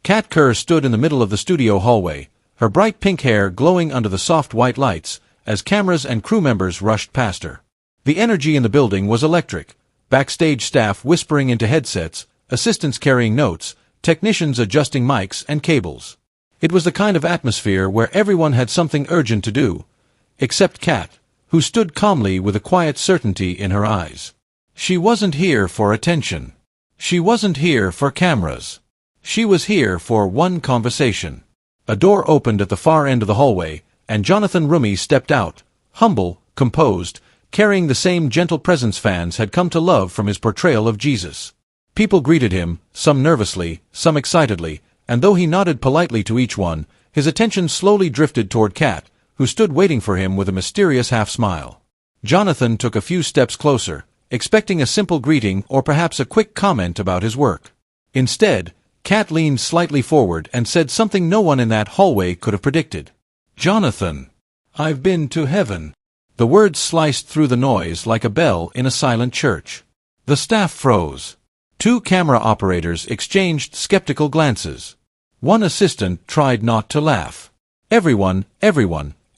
Kat Kerr stood in the middle of the studio hallway, her bright pink hair glowing under the soft white lights, as cameras and crew members rushed past her. The energy in the building was electric, backstage staff whispering into headsets, assistants carrying notes, technicians adjusting mics and cables. It was the kind of atmosphere where everyone had something urgent to do, except Kat, who stood calmly with a quiet certainty in her eyes. She wasn't here for attention. She wasn't here for cameras. She was here for one conversation. A door opened at the far end of the hallway, and Jonathan Roumie stepped out, humble, composed, carrying the same gentle presence fans had come to love from his portrayal of Jesus. People greeted him, some nervously, some excitedly, and though he nodded politely to each one, his attention slowly drifted toward Kat, who stood waiting for him with a mysterious half-smile. Jonathan took a few steps closer, expecting a simple greeting or perhaps a quick comment about his work. Instead, Kat leaned slightly forward and said something no one in that hallway could have predicted. "Jonathan, I've been to heaven." The words sliced through the noise like a bell in a silent church. The staff froze. Two camera operators exchanged skeptical glances. One assistant tried not to laugh. Everyone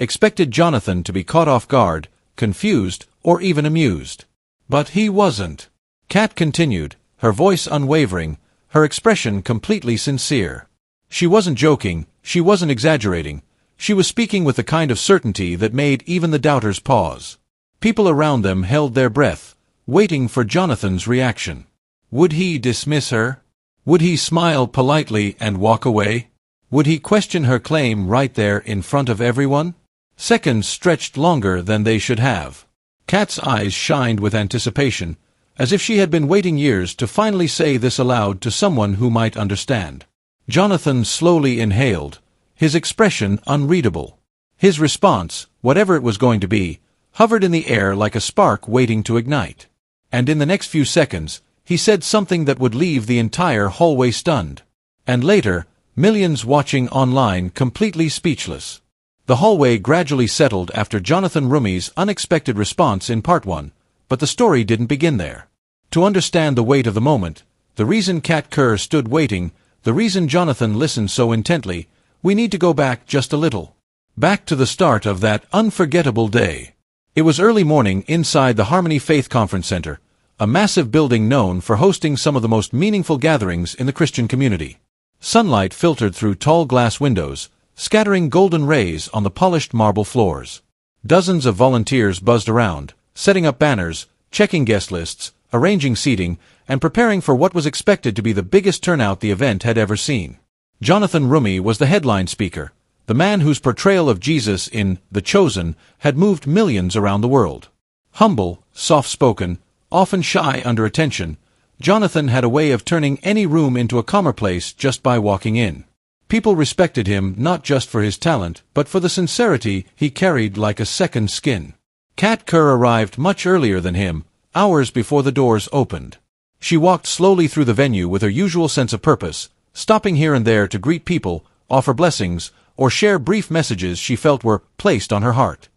expected Jonathan to be caught off guard, confused, or even amused. But he wasn't. Kat continued, her voice unwavering, her expression completely sincere. She wasn't joking, she wasn't exaggerating. She was speaking with the kind of certainty that made even the doubters pause. People around them held their breath, waiting for Jonathan's reaction. Would he dismiss her? Would he smile politely and walk away? Would he question her claim right there in front of everyone? Seconds stretched longer than they should have. Kat's eyes shined with anticipation, as if she had been waiting years to finally say this aloud to someone who might understand. Jonathan slowly inhaled, his expression unreadable. His response, whatever it was going to be, hovered in the air like a spark waiting to ignite. And in the next few seconds, he said something that would leave the entire hallway stunned. And later, millions watching online completely speechless. The hallway gradually settled after Jonathan Roumie's unexpected response in part 1, but the story didn't begin there. To understand the weight of the moment, the reason Kat Kerr stood waiting, the reason Jonathan listened so intently, we need to go back just a little. Back to the start of that unforgettable day. It was early morning inside the Harmony Faith Conference Center, a massive building known for hosting some of the most meaningful gatherings in the Christian community. Sunlight filtered through tall glass windows, scattering golden rays on the polished marble floors. Dozens of volunteers buzzed around, setting up banners, checking guest lists, arranging seating, and preparing for what was expected to be the biggest turnout the event had ever seen. Jonathan Roumie was the headline speaker, the man whose portrayal of Jesus in The Chosen had moved millions around the world. Humble, soft-spoken, often shy under attention, Jonathan had a way of turning any room into a calmer place just by walking in. People respected him not just for his talent, but for the sincerity he carried like a second skin. Kat Kerr arrived much earlier than him, hours before the doors opened. She walked slowly through the venue with her usual sense of purpose, stopping here and there to greet people, offer blessings, or share brief messages she felt were placed on her heart.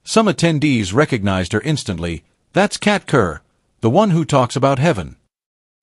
Some attendees recognized her instantly. "That's Kat Kerr, the one who talks about heaven."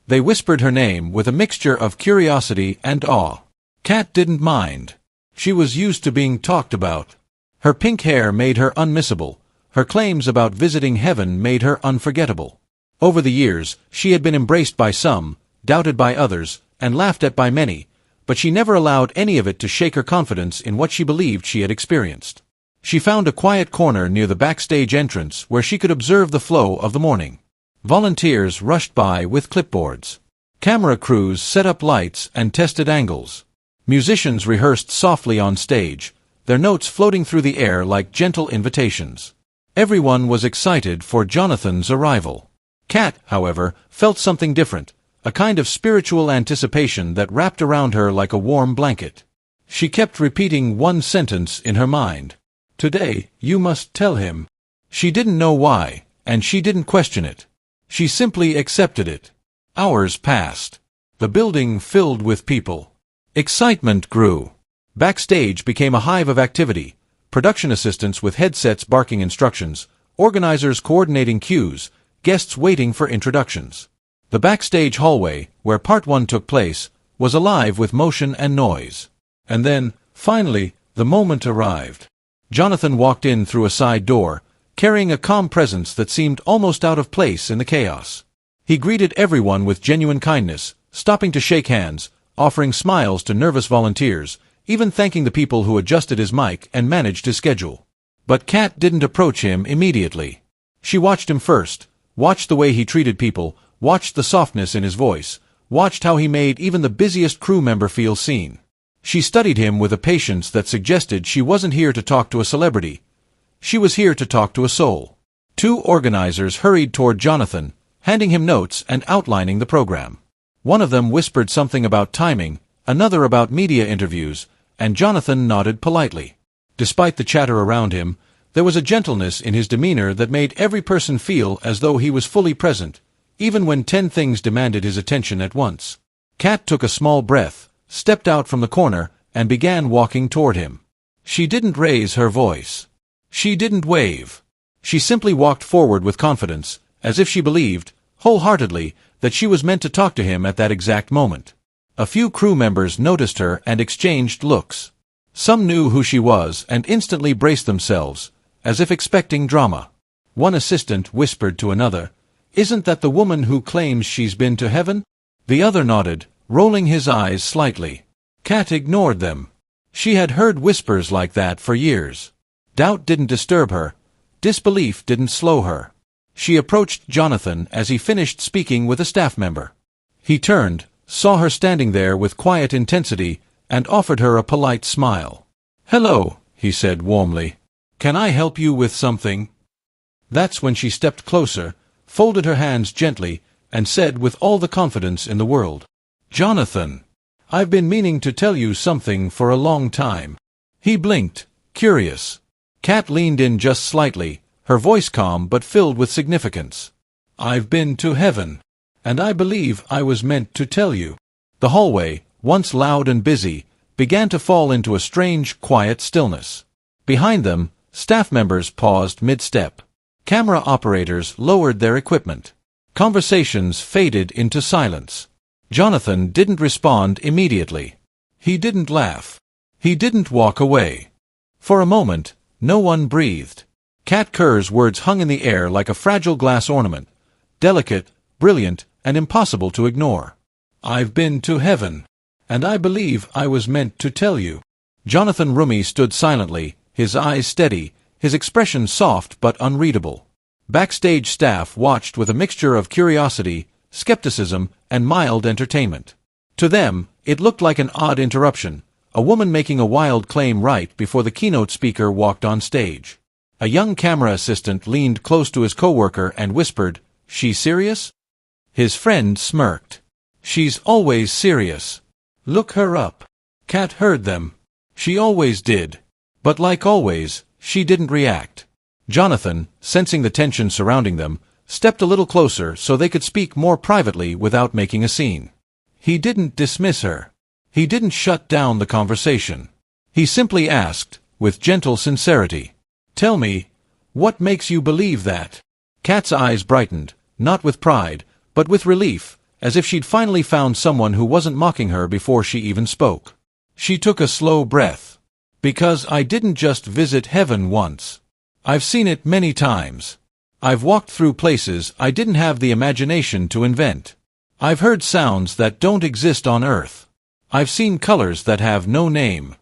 They whispered her name with a mixture of curiosity and awe. Kat didn't mind. She was used to being talked about. Her pink hair made her unmissable. Her claims about visiting heaven made her unforgettable. Over the years, she had been embraced by some, doubted by others, and laughed at by many, but she never allowed any of it to shake her confidence in what she believed she had experienced. She found a quiet corner near the backstage entrance where she could observe the flow of the morning. Volunteers rushed by with clipboards. Camera crews set up lights and tested angles. Musicians rehearsed softly on stage, their notes floating through the air like gentle invitations. Everyone was excited for Jonathan's arrival. Kat, however, felt something different, a kind of spiritual anticipation that wrapped around her like a warm blanket. She kept repeating one sentence in her mind. "Today, you must tell him." She didn't know why, and she didn't question it. She simply accepted it. Hours passed. The building filled with people. Excitement grew. Backstage became a hive of activity, production assistants with headsets barking instructions, organizers coordinating cues, guests waiting for introductions. The backstage hallway, where part 1 took place, was alive with motion and noise. And then, finally, the moment arrived. Jonathan walked in through a side door, carrying a calm presence that seemed almost out of place in the chaos. He greeted everyone with genuine kindness, stopping to shake hands, offering smiles to nervous volunteers, even thanking the people who adjusted his mic and managed his schedule. But Kat didn't approach him immediately. She watched him first, watched the way he treated people, watched the softness in his voice, watched how he made even the busiest crew member feel seen. She studied him with a patience that suggested she wasn't here to talk to a celebrity. She was here to talk to a soul. 2 organizers hurried toward Jonathan, handing him notes and outlining the program. One of them whispered something about timing, another about media interviews, and Jonathan nodded politely. Despite the chatter around him, there was a gentleness in his demeanor that made every person feel as though he was fully present, even when 10 things demanded his attention at once. Kat took a small breath, stepped out from the corner, and began walking toward him. She didn't raise her voice. She didn't wave. She simply walked forward with confidence, as if she believed, wholeheartedly, that she was meant to talk to him at that exact moment. A few crew members noticed her and exchanged looks. Some knew who she was and instantly braced themselves, as if expecting drama. One assistant whispered to another, "Isn't that the woman who claims she's been to heaven?" The other nodded, rolling his eyes slightly. Kat ignored them. She had heard whispers like that for years. Doubt didn't disturb her. Disbelief didn't slow her. She approached Jonathan as he finished speaking with a staff member. He turned, saw her standing there with quiet intensity, and offered her a polite smile. "Hello," he said warmly. "Can I help you with something?" That's when she stepped closer, folded her hands gently, and said with all the confidence in the world, "Jonathan, I've been meaning to tell you something for a long time." He blinked, curious. Kat leaned in just slightly, her voice calm but filled with significance. "I've been to heaven, and I believe I was meant to tell you." The hallway, once loud and busy, began to fall into a strange, quiet stillness. Behind them, staff members paused mid-step. Camera operators lowered their equipment. Conversations faded into silence. Jonathan didn't respond immediately. He didn't laugh. He didn't walk away. For a moment, no one breathed. Kat Kerr's words hung in the air like a fragile glass ornament, delicate, brilliant, and impossible to ignore. "I've been to heaven, and I believe I was meant to tell you." Jonathan Roumie stood silently, his eyes steady, his expression soft but unreadable. Backstage staff watched with a mixture of curiosity, skepticism, and mild entertainment. To them, it looked like an odd interruption, a woman making a wild claim right before the keynote speaker walked on stage. A young camera assistant leaned close to his coworker and whispered, "She's serious?" His friend smirked. "She's always serious. Look her up." Kat heard them. She always did. But like always, she didn't react. Jonathan, sensing the tension surrounding them, stepped a little closer so they could speak more privately without making a scene. He didn't dismiss her. He didn't shut down the conversation. He simply asked, with gentle sincerity, "Tell me, what makes you believe that?" Kat's eyes brightened, not with pride, but with relief, as if she'd finally found someone who wasn't mocking her before she even spoke. She took a slow breath. "Because I didn't just visit heaven once. I've seen it many times. I've walked through places I didn't have the imagination to invent. I've heard sounds that don't exist on Earth. I've seen colors that have no name."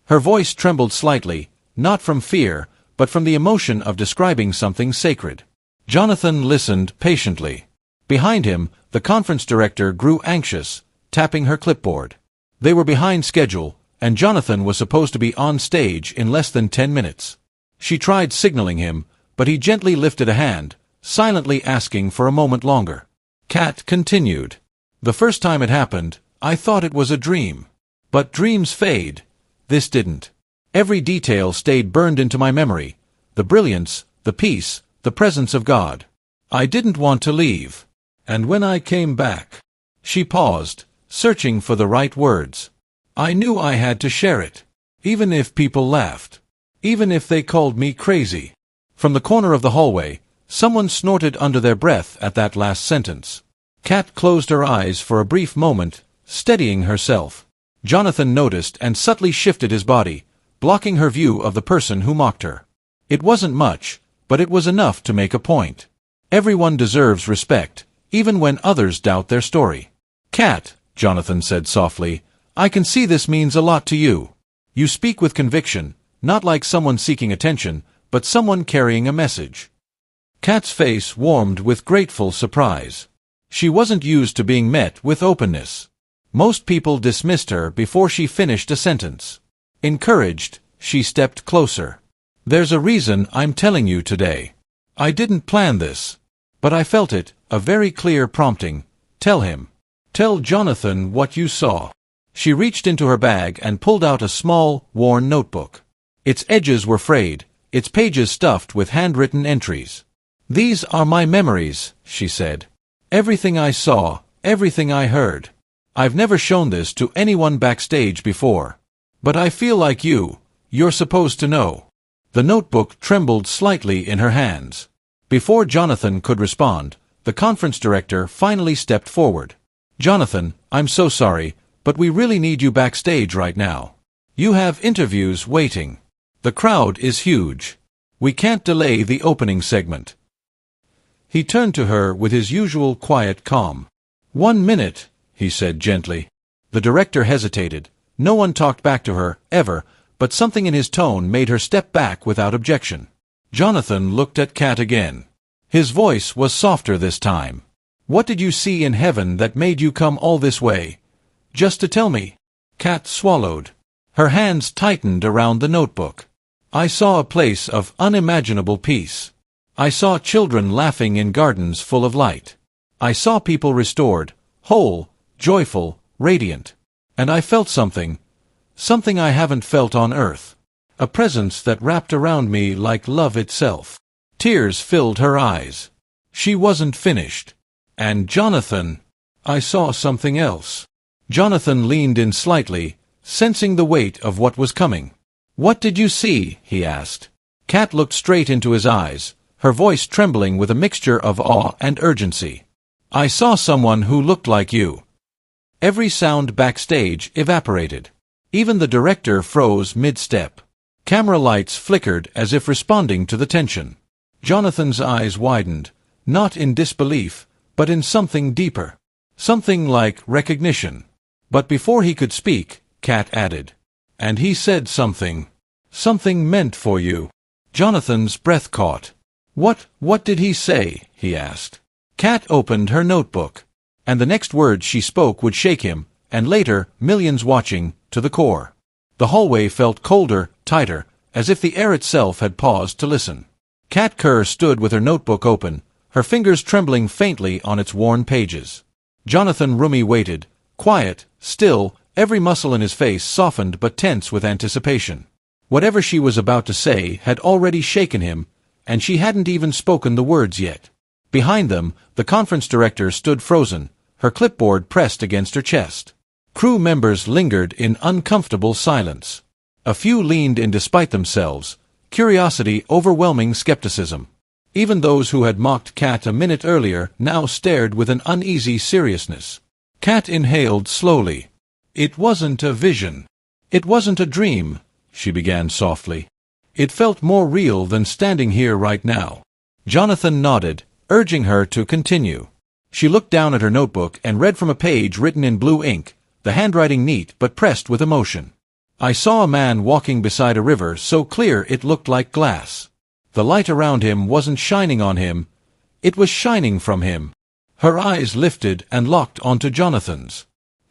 Her voice trembled slightly, not from fear, but from the emotion of describing something sacred. Jonathan listened patiently. Behind him, the conference director grew anxious, tapping her clipboard. They were behind schedule, and Jonathan was supposed to be on stage in less than 10 minutes. She tried signaling him, but he gently lifted a hand, silently asking for a moment longer. Kat continued. "The first time it happened, I thought it was a dream. But dreams fade. This didn't. Every detail stayed burned into my memory. The brilliance, the peace, the presence of God. I didn't want to leave. And when I came back..." She paused, searching for the right words. "I knew I had to share it. Even if people laughed. Even if they called me crazy." From the corner of the hallway, someone snorted under their breath at that last sentence. Kat closed her eyes for a brief moment, steadying herself. Jonathan noticed and subtly shifted his body, blocking her view of the person who mocked her. It wasn't much, but it was enough to make a point. Everyone deserves respect, even when others doubt their story. Kat, Jonathan said softly, I can see this means a lot to you. You speak with conviction, not like someone seeking attention, but someone carrying a message. Kat's face warmed with grateful surprise. She wasn't used to being met with openness. Most people dismissed her before she finished a sentence. Encouraged, she stepped closer. There's a reason I'm telling you today. I didn't plan this. But I felt it, a very clear prompting. Tell him. Tell Jonathan what you saw. She reached into her bag and pulled out a small, worn notebook. Its edges were frayed, its pages stuffed with handwritten entries. These are my memories, she said. Everything I saw, everything I heard. I've never shown this to anyone backstage before. But I feel like you're supposed to know. The notebook trembled slightly in her hands. Before Jonathan could respond, the conference director finally stepped forward. Jonathan, I'm so sorry, but we really need you backstage right now. You have interviews waiting. The crowd is huge. We can't delay the opening segment. He turned to her with his usual quiet calm. 1 minute, he said gently. The director hesitated. No one talked back to her, ever, but something in his tone made her step back without objection. Jonathan looked at Kat again. His voice was softer this time. What did you see in heaven that made you come all this way? Just to tell me. Kat swallowed. Her hands tightened around the notebook. I saw a place of unimaginable peace. I saw children laughing in gardens full of light. I saw people restored, whole, joyful, radiant. And I felt something I haven't felt on earth. A presence that wrapped around me like love itself. Tears filled her eyes. She wasn't finished. And Jonathan, I saw something else. Jonathan leaned in slightly, sensing the weight of what was coming. What did you see? He asked. Kat looked straight into his eyes, her voice trembling with a mixture of awe and urgency. I saw someone who looked like you. Every sound backstage evaporated. Even the director froze mid-step. Camera lights flickered as if responding to the tension. Jonathan's eyes widened, not in disbelief, but in something deeper. Something like recognition. But before he could speak, Kat added, and he said something meant for you. Jonathan's breath caught. What did he say? He asked. Kat opened her notebook. And the next words she spoke would shake him, and later, millions watching, to the core. The hallway felt colder, tighter, as if the air itself had paused to listen. Kat Kerr stood with her notebook open, her fingers trembling faintly on its worn pages. Jonathan Roumie waited, quiet, still, every muscle in his face softened but tense with anticipation. Whatever she was about to say had already shaken him, and she hadn't even spoken the words yet. Behind them, the conference director stood frozen, her clipboard pressed against her chest. Crew members lingered in uncomfortable silence. A few leaned in despite themselves, curiosity overwhelming skepticism. Even those who had mocked Kat a minute earlier now stared with an uneasy seriousness. Kat inhaled slowly. It wasn't a vision. It wasn't a dream, she began softly. It felt more real than standing here right now. Jonathan nodded, urging her to continue. She looked down at her notebook and read from a page written in blue ink, the handwriting neat but pressed with emotion. I saw a man walking beside a river so clear it looked like glass. The light around him wasn't shining on him, it was shining from him. Her eyes lifted and locked onto Jonathan's.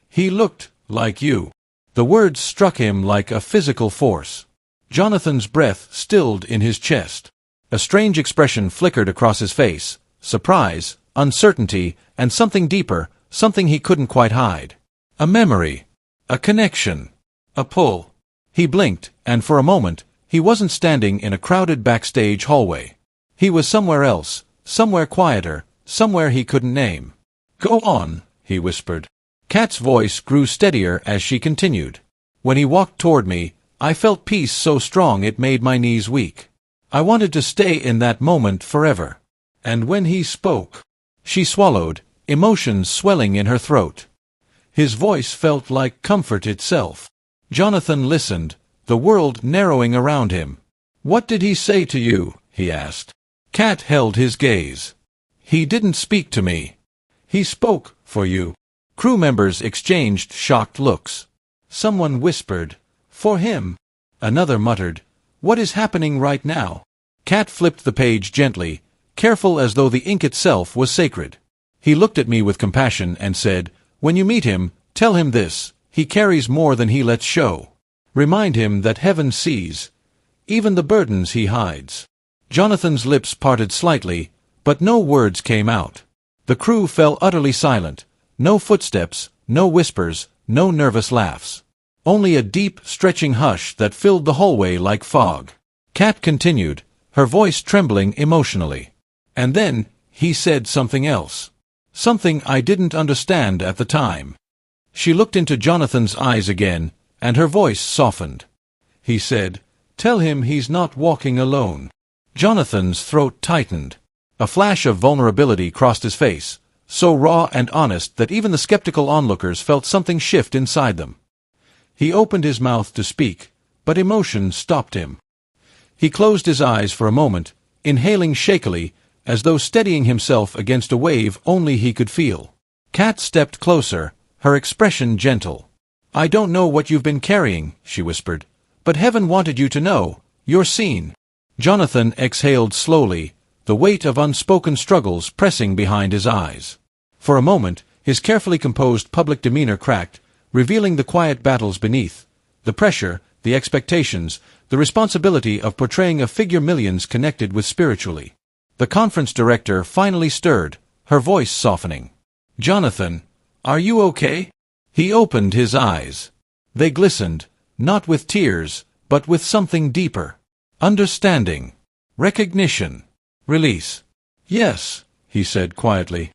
He looked like you. The words struck him like a physical force. Jonathan's breath stilled in his chest. A strange expression flickered across his face, surprise, uncertainty, and something deeper, something he couldn't quite hide. A memory. A connection. A pull. He blinked, and for a moment, he wasn't standing in a crowded backstage hallway. He was somewhere else, somewhere quieter, somewhere he couldn't name. Go on, he whispered. Kat's voice grew steadier as she continued. When he walked toward me, I felt peace so strong it made my knees weak. I wanted to stay in that moment forever. And when he spoke, she swallowed, emotions swelling in her throat. His voice felt like comfort itself. Jonathan listened, the world narrowing around him. "What did he say to you?" he asked. Kat held his gaze. "He didn't speak to me. He spoke for you." Crew members exchanged shocked looks. Someone whispered, "For him." Another muttered, "What is happening right now?" Kat flipped the page gently, careful as though the ink itself was sacred. He looked at me with compassion and said, "When you meet him, tell him this: he carries more than he lets show. Remind him that heaven sees, even the burdens he hides." Jonathan's lips parted slightly, but no words came out. The crew fell utterly silent. No footsteps, no whispers, no nervous laughs. Only a deep, stretching hush that filled the hallway like fog. Kat continued, her voice trembling emotionally. "And then, he said something else. Something I didn't understand at the time." She looked into Jonathan's eyes again, and her voice softened. He said, "Tell him he's not walking alone." Jonathan's throat tightened. A flash of vulnerability crossed his face, so raw and honest that even the skeptical onlookers felt something shift inside them. He opened his mouth to speak, but emotion stopped him. He closed his eyes for a moment, inhaling shakily, as though steadying himself against a wave only he could feel. Kat stepped closer, her expression gentle. "I don't know what you've been carrying," she whispered, "but heaven wanted you to know. You're seen." Jonathan exhaled slowly, the weight of unspoken struggles pressing behind his eyes. For a moment, his carefully composed public demeanor cracked, revealing the quiet battles beneath, the pressure, the expectations, the responsibility of portraying a figure millions connected with spiritually. The conference director finally stirred, her voice softening. "Jonathan, are you okay?" He opened his eyes. They glistened, not with tears, but with something deeper. Understanding. Recognition. Release. "Yes," he said quietly.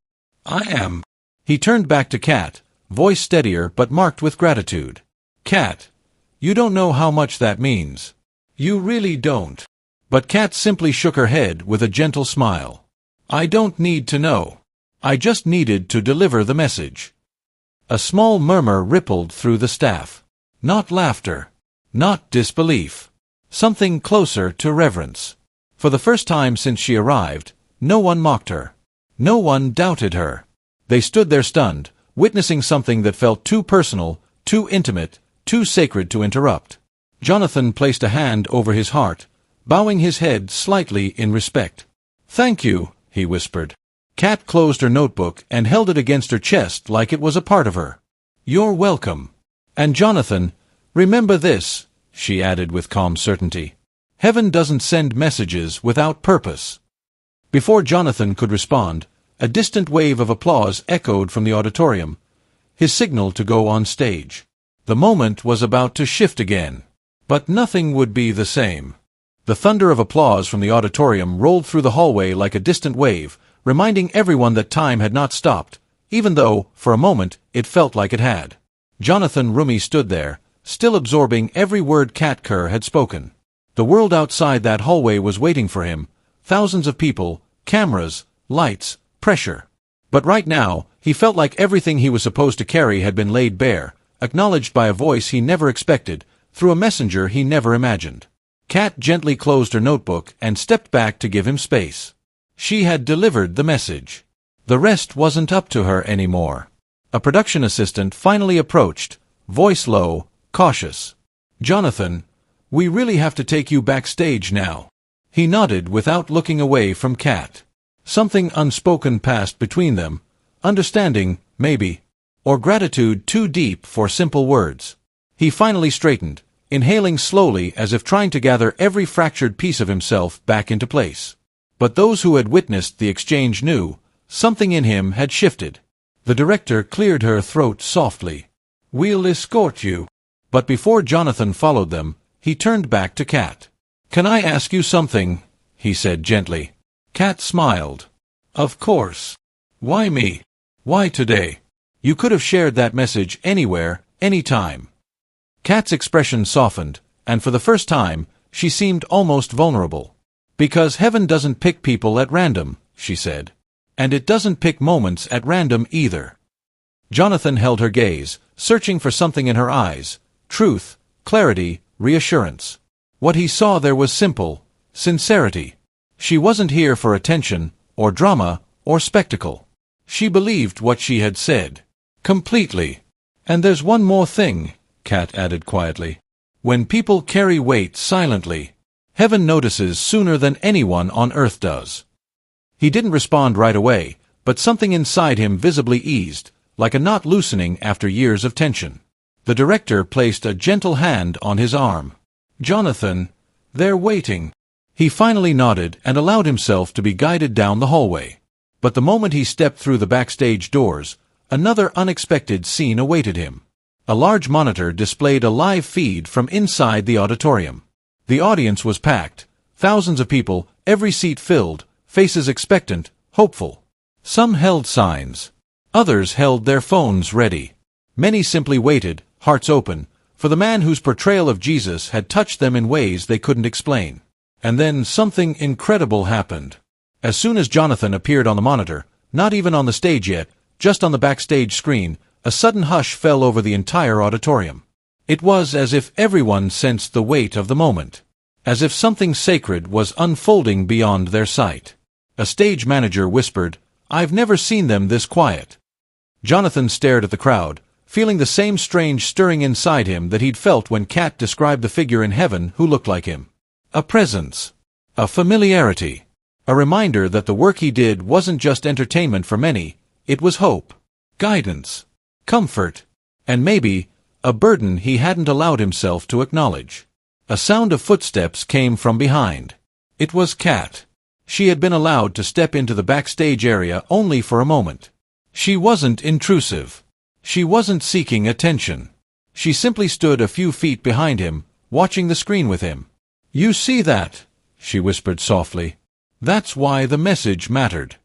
"I am." He turned back to Kat, voice steadier but marked with gratitude. "Kat, you don't know how much that means. You really don't." But Kat simply shook her head with a gentle smile. "I don't need to know. I just needed to deliver the message." A small murmur rippled through the staff. Not laughter. Not disbelief. Something closer to reverence. For the first time since she arrived, no one mocked her. No one doubted her. They stood there stunned, witnessing something that felt too personal, too intimate, too sacred to interrupt. Jonathan placed a hand over his heart, bowing his head slightly in respect. "Thank you," he whispered. Kat closed her notebook and held it against her chest like it was a part of her. "You're welcome. And Jonathan, remember this," she added with calm certainty. "Heaven doesn't send messages without purpose." Before Jonathan could respond, a distant wave of applause echoed from the auditorium, his signal to go on stage. The moment was about to shift again. But nothing would be the same. The thunder of applause from the auditorium rolled through the hallway like a distant wave, reminding everyone that time had not stopped, even though, for a moment, it felt like it had. Jonathan Roumie stood there, still absorbing every word Kat Kerr had spoken. The world outside that hallway was waiting for him, thousands of people, cameras, lights, pressure. But right now, he felt like everything he was supposed to carry had been laid bare, acknowledged by a voice he never expected, through a messenger he never imagined. Kat gently closed her notebook and stepped back to give him space. She had delivered the message. The rest wasn't up to her anymore. A production assistant finally approached, voice low, cautious. "Jonathan, we really have to take you backstage now." He nodded without looking away from Kat. Something unspoken passed between them, understanding, maybe, or gratitude too deep for simple words. He finally straightened, inhaling slowly as if trying to gather every fractured piece of himself back into place. But those who had witnessed the exchange knew, something in him had shifted. The director cleared her throat softly. "We'll escort you." But before Jonathan followed them, he turned back to Kat. "Can I ask you something?" he said gently. Kat smiled. "Of course. Why me? Why today? You could have shared that message anywhere, anytime." Kat's expression softened, and for the first time, she seemed almost vulnerable. "Because heaven doesn't pick people at random," she said. "And it doesn't pick moments at random either." Jonathan held her gaze, searching for something in her eyes: truth, clarity, reassurance. What he saw there was simple: sincerity. She wasn't here for attention, or drama, or spectacle. She believed what she had said. Completely. "And there's one more thing," Kat added quietly. "When people carry weight silently, heaven notices sooner than anyone on earth does." He didn't respond right away, but something inside him visibly eased, like a knot loosening after years of tension. The director placed a gentle hand on his arm. "Jonathan, they're waiting." He finally nodded and allowed himself to be guided down the hallway. But the moment he stepped through the backstage doors, another unexpected scene awaited him. A large monitor displayed a live feed from inside the auditorium. The audience was packed, thousands of people, every seat filled, faces expectant, hopeful. Some held signs. Others held their phones ready. Many simply waited, hearts open, for the man whose portrayal of Jesus had touched them in ways they couldn't explain. And then something incredible happened. As soon as Jonathan appeared on the monitor, not even on the stage yet, just on the backstage screen, a sudden hush fell over the entire auditorium. It was as if everyone sensed the weight of the moment. As if something sacred was unfolding beyond their sight. A stage manager whispered, "I've never seen them this quiet." Jonathan stared at the crowd, feeling the same strange stirring inside him that he'd felt when Kat described the figure in heaven who looked like him. A presence. A familiarity. A reminder that the work he did wasn't just entertainment for many, it was hope, guidance, comfort, and maybe a burden he hadn't allowed himself to acknowledge. A sound of footsteps came from behind. It was Kat. She had been allowed to step into the backstage area only for a moment. She wasn't intrusive. She wasn't seeking attention. She simply stood a few feet behind him, watching the screen with him. "You see that?" she whispered softly. "That's why the message mattered."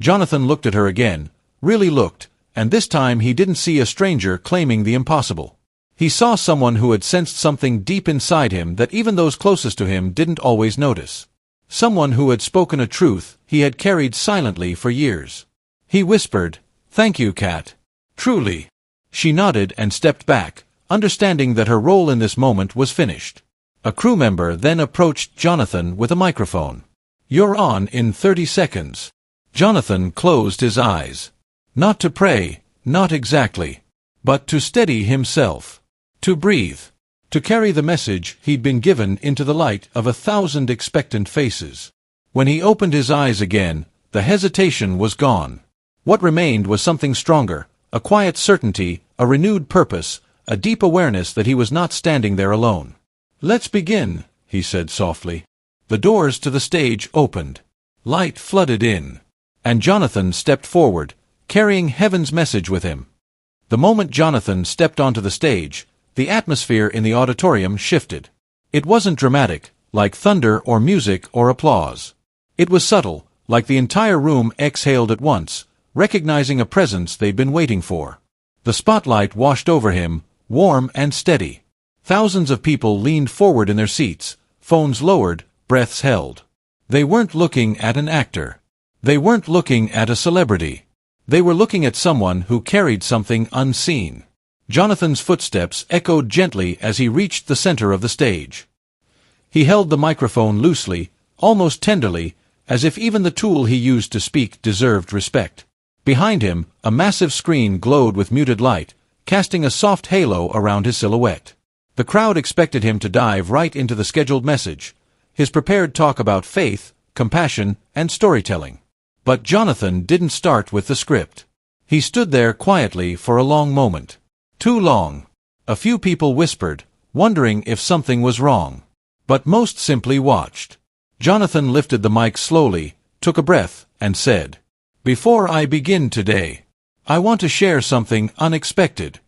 Jonathan looked at her again, really looked, and this time he didn't see a stranger claiming the impossible. He saw someone who had sensed something deep inside him that even those closest to him didn't always notice. Someone who had spoken a truth he had carried silently for years. He whispered, "Thank you, Kat. Truly." She nodded and stepped back, understanding that her role in this moment was finished. A crew member then approached Jonathan with a microphone. "You're on in 30 seconds. Jonathan closed his eyes. Not to pray, not exactly. But to steady himself. To breathe. To carry the message he'd been given into the light of 1,000 expectant faces. When he opened his eyes again, the hesitation was gone. What remained was something stronger, a quiet certainty, a renewed purpose, a deep awareness that he was not standing there alone. "Let's begin," he said softly. The doors to the stage opened. Light flooded in. And Jonathan stepped forward, carrying heaven's message with him. The moment Jonathan stepped onto the stage, the atmosphere in the auditorium shifted. It wasn't dramatic, like thunder or music or applause. It was subtle, like the entire room exhaled at once, recognizing a presence they'd been waiting for. The spotlight washed over him, warm and steady. Thousands of people leaned forward in their seats, phones lowered, breaths held. They weren't looking at an actor. They weren't looking at a celebrity. They were looking at someone who carried something unseen. Jonathan's footsteps echoed gently as he reached the center of the stage. He held the microphone loosely, almost tenderly, as if even the tool he used to speak deserved respect. Behind him, a massive screen glowed with muted light, casting a soft halo around his silhouette. The crowd expected him to dive right into the scheduled message, his prepared talk about faith, compassion, and storytelling. But Jonathan didn't start with the script. He stood there quietly for a long moment. Too long. A few people whispered, wondering if something was wrong. But most simply watched. Jonathan lifted the mic slowly, took a breath, and said, "Before I begin today, I want to share something unexpected."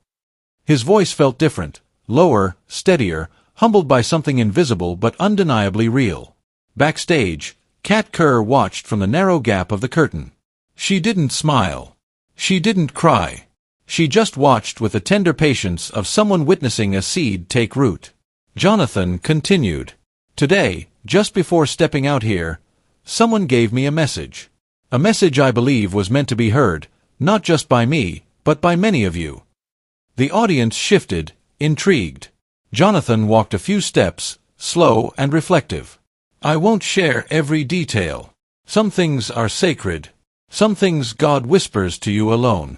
His voice felt different, lower, steadier, humbled by something invisible but undeniably real. Backstage, Kat Kerr watched from the narrow gap of the curtain. She didn't smile. She didn't cry. She just watched with the tender patience of someone witnessing a seed take root. Jonathan continued, "Today, just before stepping out here, someone gave me a message. A message I believe was meant to be heard, not just by me, but by many of you. The audience shifted, intrigued. Jonathan walked a few steps, slow and reflective. I won't share every detail. Some things are sacred. Some things God whispers to you alone.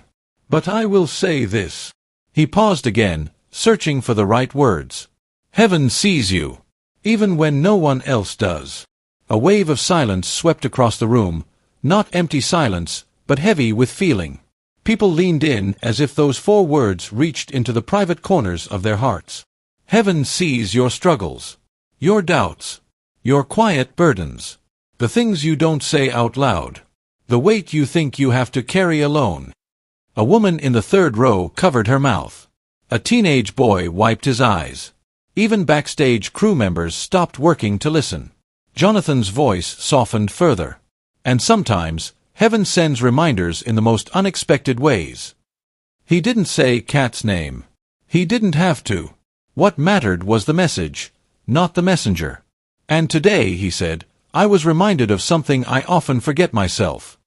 But I will say this. He paused again, searching for the right words. Heaven sees you, even when no one else does. A wave of silence swept across the room, not empty silence, but heavy with feeling. People leaned in as if those 4 words reached into the private corners of their hearts. Heaven sees your struggles, your doubts, your quiet burdens, the things you don't say out loud, the weight you think you have to carry alone. A woman in the 3rd row covered her mouth. A teenage boy wiped his eyes. Even backstage crew members stopped working to listen. Jonathan's voice softened further. And sometimes, heaven sends reminders in the most unexpected ways. He didn't say Kat's name. He didn't have to. What mattered was the message, not the messenger. And today, he said, I was reminded of something I often forget myself.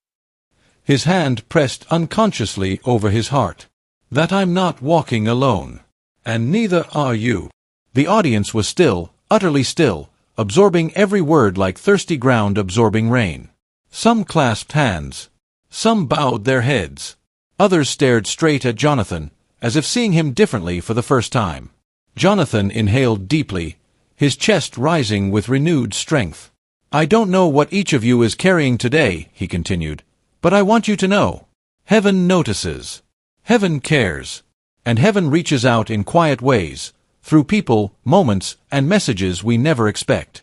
His hand pressed unconsciously over his heart. That I'm not walking alone. And neither are you. The audience was still, utterly still, absorbing every word like thirsty ground absorbing rain. Some clasped hands. Some bowed their heads. Others stared straight at Jonathan, as if seeing him differently for the first time. Jonathan inhaled deeply, his chest rising with renewed strength. I don't know what each of you is carrying today, he continued, but I want you to know. Heaven notices. Heaven cares. And heaven reaches out in quiet ways, through people, moments, and messages we never expect.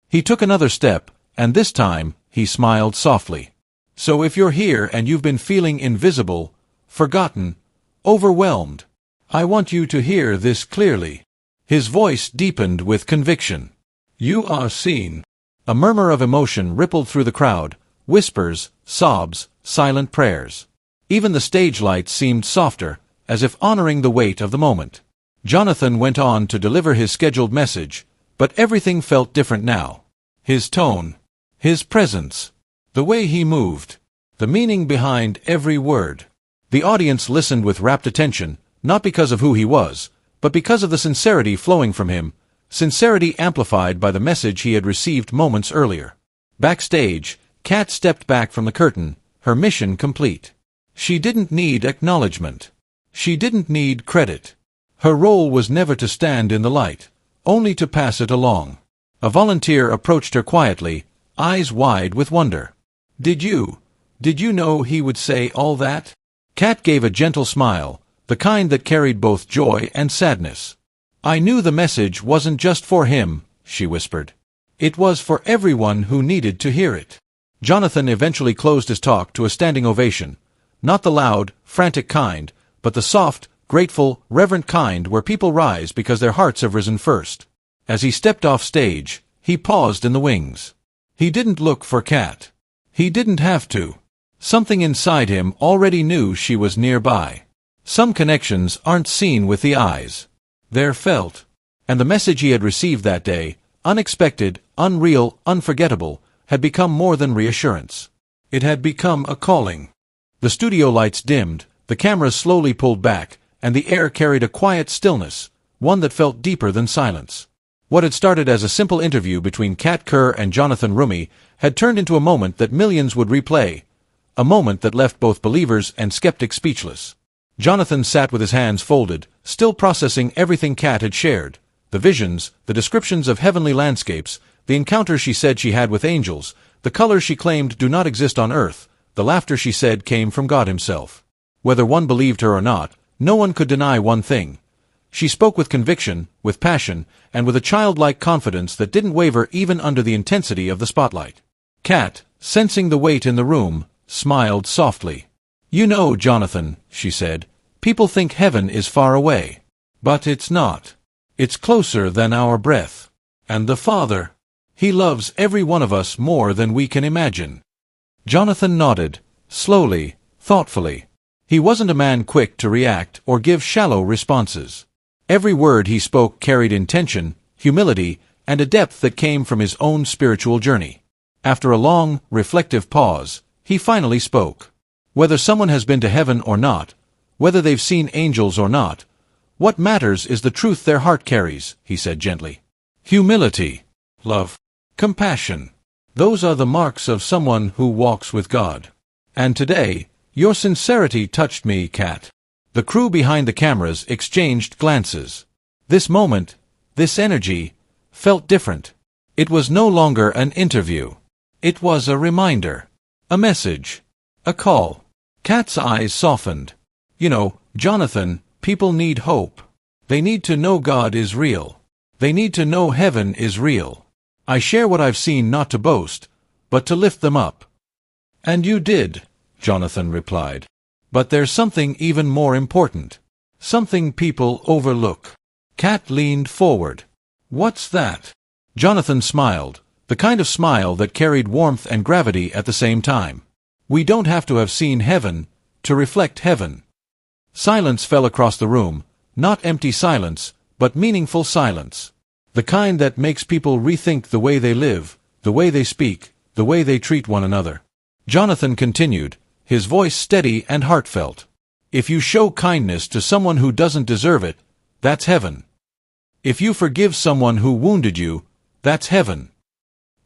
He took another step, and this time, he smiled softly. So if you're here and you've been feeling invisible, forgotten, overwhelmed, I want you to hear this clearly. His voice deepened with conviction. You are seen. A murmur of emotion rippled through the crowd, whispers, sobs, silent prayers. Even the stage lights seemed softer, as if honoring the weight of the moment. Jonathan went on to deliver his scheduled message, but everything felt different now. His tone, his presence, the way he moved, the meaning behind every word. The audience listened with rapt attention, not because of who he was, but because of the sincerity flowing from him, sincerity amplified by the message he had received moments earlier. Backstage, Kat stepped back from the curtain, her mission complete. She didn't need acknowledgement. She didn't need credit. Her role was never to stand in the light, only to pass it along. A volunteer approached her quietly, eyes wide with wonder. Did you know he would say all that? Kat gave a gentle smile, the kind that carried both joy and sadness. I knew the message wasn't just for him, she whispered. It was for everyone who needed to hear it. Jonathan eventually closed his talk to a standing ovation, not the loud, frantic kind, but the soft, grateful, reverent kind where people rise because their hearts have risen first. As he stepped off stage, he paused in the wings. He didn't look for Kat. He didn't have to. Something inside him already knew she was nearby. Some connections aren't seen with the eyes. They're felt. And the message he had received that day, unexpected, unreal, unforgettable, had become more than reassurance. It had become a calling. The studio lights dimmed, the cameras slowly pulled back, and the air carried a quiet stillness, one that felt deeper than silence. What had started as a simple interview between Kat Kerr and Jonathan Roumie had turned into a moment that millions would replay, a moment that left both believers and skeptics speechless. Jonathan sat with his hands folded, still processing everything Kat had shared, the visions, the descriptions of heavenly landscapes, the encounters she said she had with angels, the colors she claimed do not exist on earth, the laughter she said came from God himself. Whether one believed her or not, no one could deny one thing. She spoke with conviction, with passion, and with a childlike confidence that didn't waver even under the intensity of the spotlight. Kat, sensing the weight in the room, smiled softly. You know, Jonathan, she said, people think heaven is far away. But it's not. It's closer than our breath. And the Father, He loves every one of us more than we can imagine. Jonathan nodded, slowly, thoughtfully. He wasn't a man quick to react or give shallow responses. Every word he spoke carried intention, humility, and a depth that came from his own spiritual journey. After a long, reflective pause, he finally spoke. Whether someone has been to heaven or not, whether they've seen angels or not. What matters is the truth their heart carries, he said gently. Humility, love, compassion. Those are the marks of someone who walks with God. And today, your sincerity touched me, Kat. The crew behind the cameras exchanged glances. This moment, this energy, felt different. It was no longer an interview. It was a reminder. A message. A call. Kat's eyes softened. You know, Jonathan, people need hope. They need to know God is real. They need to know heaven is real. I share what I've seen not to boast, but to lift them up. And you did, Jonathan replied. But there's something even more important. Something people overlook. Kat leaned forward. What's that? Jonathan smiled, the kind of smile that carried warmth and gravity at the same time. We don't have to have seen heaven to reflect heaven. Silence fell across the room, not empty silence, but meaningful silence. The kind that makes people rethink the way they live, the way they speak, the way they treat one another. Jonathan continued, his voice steady and heartfelt. If you show kindness to someone who doesn't deserve it, that's heaven. If you forgive someone who wounded you, that's heaven.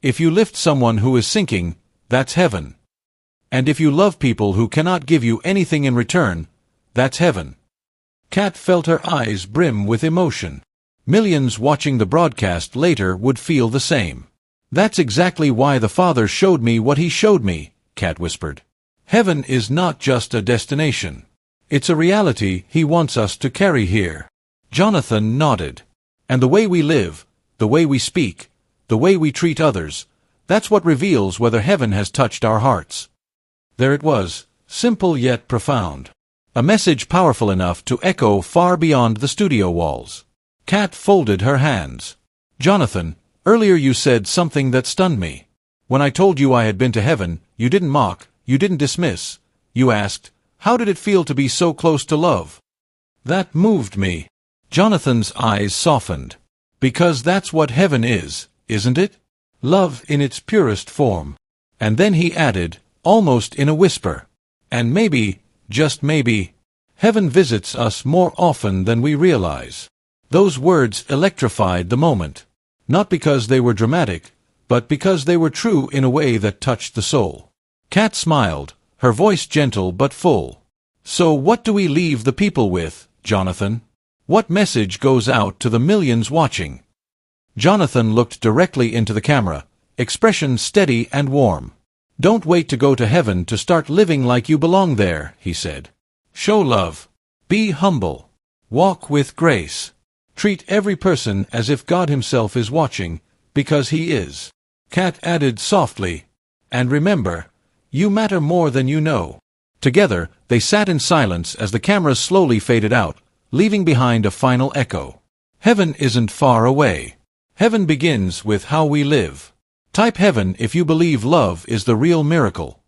If you lift someone who is sinking, that's heaven. And if you love people who cannot give you anything in return, that's heaven. Kat felt her eyes brim with emotion. Millions watching the broadcast later would feel the same. That's exactly why the Father showed me what he showed me, Kat whispered. Heaven is not just a destination. It's a reality he wants us to carry here. Jonathan nodded. And the way we live, the way we speak, the way we treat others, that's what reveals whether heaven has touched our hearts. There it was, simple yet profound. A message powerful enough to echo far beyond the studio walls. Kat folded her hands. Jonathan, earlier you said something that stunned me. When I told you I had been to heaven, you didn't mock, you didn't dismiss. You asked, how did it feel to be so close to love? That moved me. Jonathan's eyes softened. Because that's what heaven is, isn't it? Love in its purest form. And then he added, almost in a whisper, and maybe, just maybe, heaven visits us more often than we realize. Those words electrified the moment. Not because they were dramatic, but because they were true in a way that touched the soul. Kat smiled, her voice gentle but full. So what do we leave the people with, Jonathan? What message goes out to the millions watching? Jonathan looked directly into the camera, expression steady and warm. Don't wait to go to heaven to start living like you belong there, he said. Show love. Be humble. Walk with grace. Treat every person as if God himself is watching, because he is. Kat added softly, and remember, you matter more than you know. Together, they sat in silence as the cameras slowly faded out, leaving behind a final echo. Heaven isn't far away. Heaven begins with how we live. Type heaven if you believe love is the real miracle.